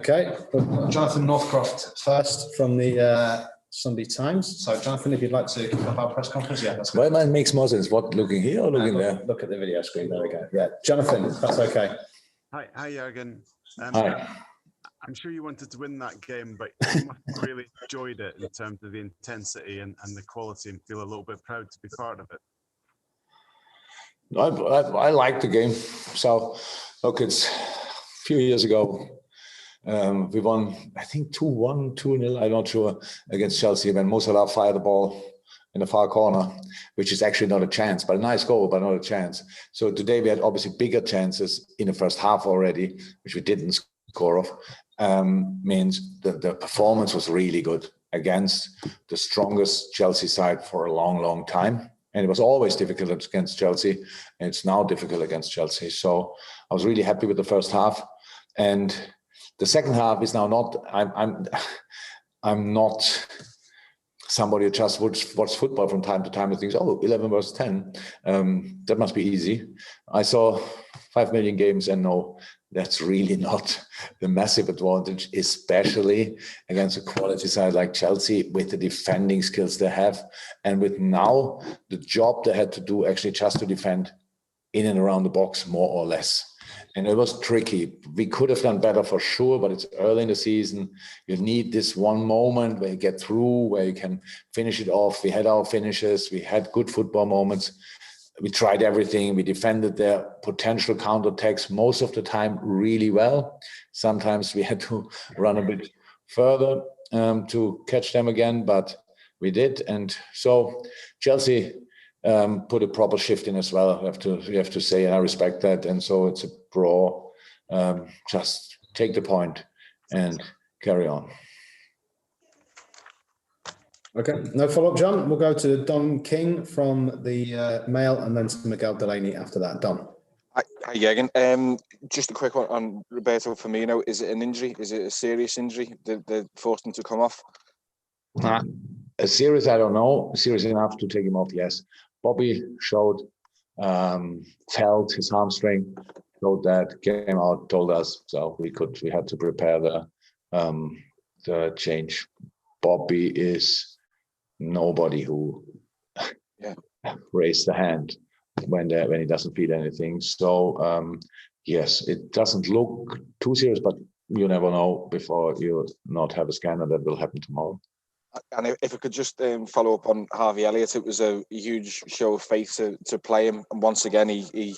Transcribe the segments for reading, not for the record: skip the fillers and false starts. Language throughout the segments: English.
Okay, Jonathan Northcroft first from the Sunday Times. So, Jonathan, if you'd like to kick off our press conference, yeah, that's good. Well, man, makes more sense. What, looking here or looking there? Look at the video screen. There we go. Yeah, Jonathan, that's okay. Hi, Jurgen. Hi. I'm sure you wanted to win that game, but you must have really enjoyed it in terms of the intensity and the quality, and feel a little bit proud to be part of it. I like the game. So, look, it's a few years ago. We won, I think 2-1, 2-0, I'm not sure, against Chelsea when Mo Salah fired the ball in the far corner, which is actually not a chance, but a nice goal, but not a chance. So today we had obviously bigger chances in the first half already, which we didn't score off. Means the performance was really good against the strongest Chelsea side for a long, long time. And it was always difficult against Chelsea, and it's now difficult against Chelsea. So I was really happy with the first half. And the second half is now not, I'm not somebody who just watch football from time to time and thinks, oh, 11 versus 10, that must be easy. I saw 5 million games and no, that's really not the massive advantage, especially against a quality side like Chelsea with the defending skills they have. And with now the job they had to do actually just to defend in and around the box more or less. And it was tricky. We could have done better for sure, but it's early in the season. You need this one moment where you get through, where you can finish it off. We had our finishes. We had good football moments. We tried everything. We defended their potential counterattacks most of the time really well. Sometimes we had to run a bit further to catch them again, but we did. And so Chelsea put a proper shift in as well. You have to say, and I respect that. And so it's a draw. Just take the point and carry on. Okay, no follow-up, John. We'll go to Don King from the Mail and then to Miguel Delaney after that. Don. Hi, Jurgen. Just a quick one on Roberto Firmino. Is it an injury? Is it a serious injury that forced him to come off? A serious, I don't know. Serious enough to take him off, yes. Bobby showed, felt his hamstring, showed that, came out, told us, so we had to prepare the change. Bobby is nobody who raised the hand when he doesn't feel anything. So yes, it doesn't look too serious, but you never know before you not have a scanner. That will happen tomorrow. And if I could just follow up on Harvey Elliott, it was a huge show of faith to play him, and once again he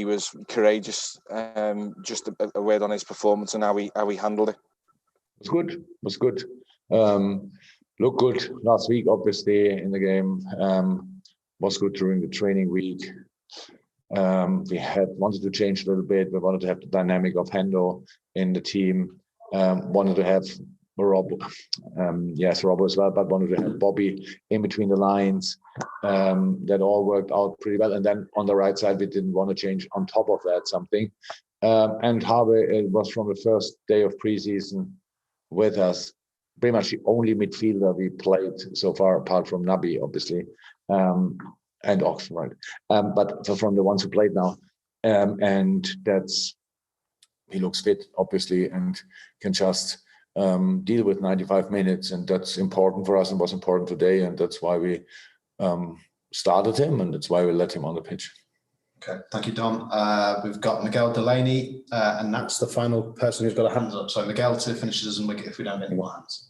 was courageous. Just a word on his performance and how he handled it. It was good. Looked good last week, obviously, in the game. Was good during the training week. We wanted to change a little bit. We wanted to have the dynamic of Hendo in the team. Wanted to have Rob as well, but wanted to have Bobby in between the lines. That all worked out pretty well. And then on the right side, we didn't want to change on top of that something. And Harvey was from the first day of preseason with us, pretty much the only midfielder we played so far, apart from Naby, obviously, and Oxford. But from the ones who played now, and he looks fit, obviously, and can just deal with 95 minutes, and that's important for us and was important today, and that's why we started him, and that's why we let him on the pitch. Okay, thank you, Don. We've got Miguel Delaney, and that's the final person who's got a hand up. So Miguel to finish us and wicket if we don't have any more hands.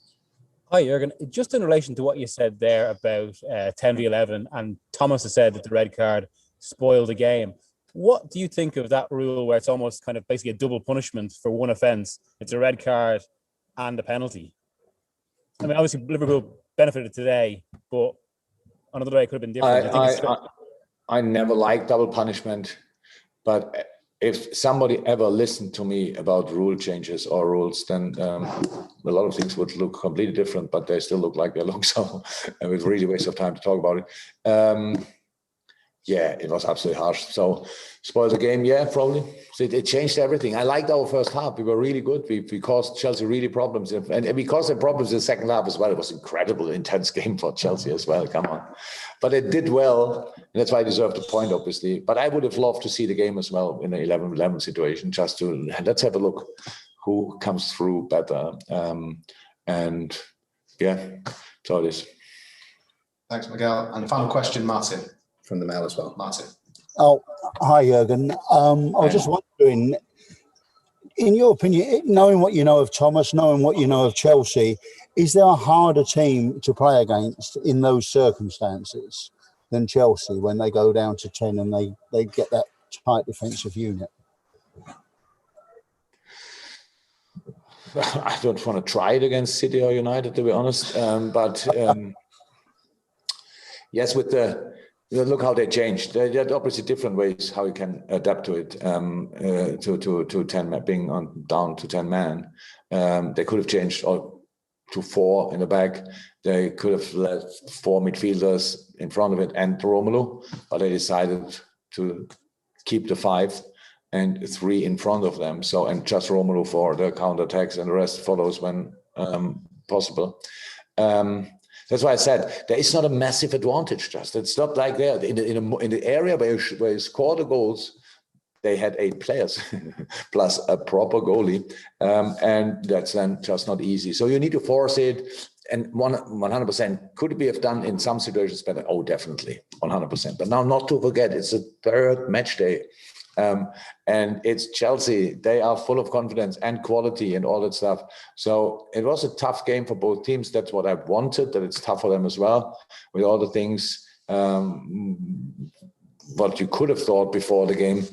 Hi, Jurgen. Just in relation to what you said there about 10v11, and Thomas has said that the red card spoiled the game. What do you think of that rule where it's almost kind of basically a double punishment for one offence? It's a red card and a penalty. I mean, obviously Liverpool benefited today, but another day it could have been different. I never liked double punishment, but if somebody ever listened to me about rule changes or rules, then a lot of things would look completely different, but they still look like they look. So it was really a waste of time to talk about it. Yeah, it was absolutely harsh. So spoiled the game, yeah, probably. So it changed everything. I liked our first half. We were really good. We caused Chelsea really problems. And we caused them problems in the second half as well. It was an incredible, intense game for Chelsea as well. Come on. But it did well. And that's why I deserved the point, obviously. But I would have loved to see the game as well in an 11-11 situation, just to, let's have a look who comes through better. And yeah, so it is. Thanks, Miguel. And final question, Martin, from the mail as well. Martin. Oh, hi, Jurgen. I was just wondering, in your opinion, knowing what you know of Thomas, knowing what you know of Chelsea, is there a harder team to play against in those circumstances than Chelsea when they go down to 10 and they get that tight defensive unit? I don't want to try it against City or United, to be honest. But yes, with look how they changed. They had obviously different ways how you can adapt to it. To 10 being down to 10 man. They could have changed to 4 in the back. They could have left 4 midfielders in front of it and Romelu, but they decided to keep the 5 and 3 in front of them. So, and just Romelu for the counterattacks, and the rest follows when possible. That's why I said there is not a massive advantage. Just it's not like there in the area where you score the goals. They had 8 players plus a proper goalie, and that's then just not easy. So you need to force it. And 100%, could it be have done in some situations better? Oh, definitely, 100%. But now, not to forget, it's a 3rd match day. And it's Chelsea. They are full of confidence and quality and all that stuff. So it was a tough game for both teams. That's what I wanted, that it's tough for them as well, with all the things what you could have thought before the game.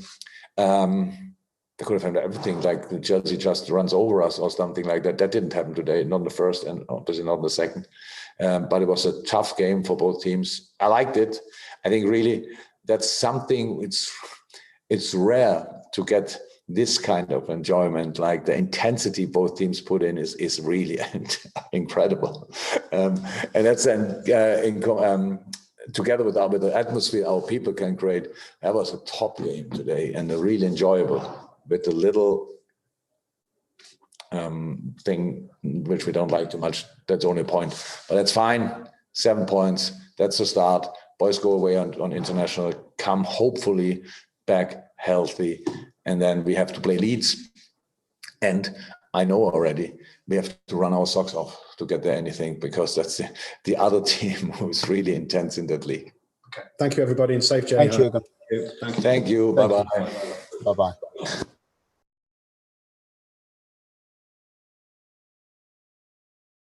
They could have had everything, like the Chelsea just runs over us or something like that. That didn't happen today, not in the first and obviously not in the second. But it was a tough game for both teams. I liked it. I think really that's something, it's rare to get this kind of enjoyment, like the intensity both teams put in is really incredible. And that's together with the atmosphere our people can create. That was a top game today and a really enjoyable, with a little thing which we don't like too much. That's the only point, but that's fine. 7 points, that's the start. Boys go away on international, come hopefully back healthy, and then we have to play Leeds. And I know already we have to run our socks off to get there anything, because that's the other team who's really intense in that league. Okay. Thank you, everybody, and safe journey. Thank you. Thank you. Thank you. Bye-bye. Bye-bye.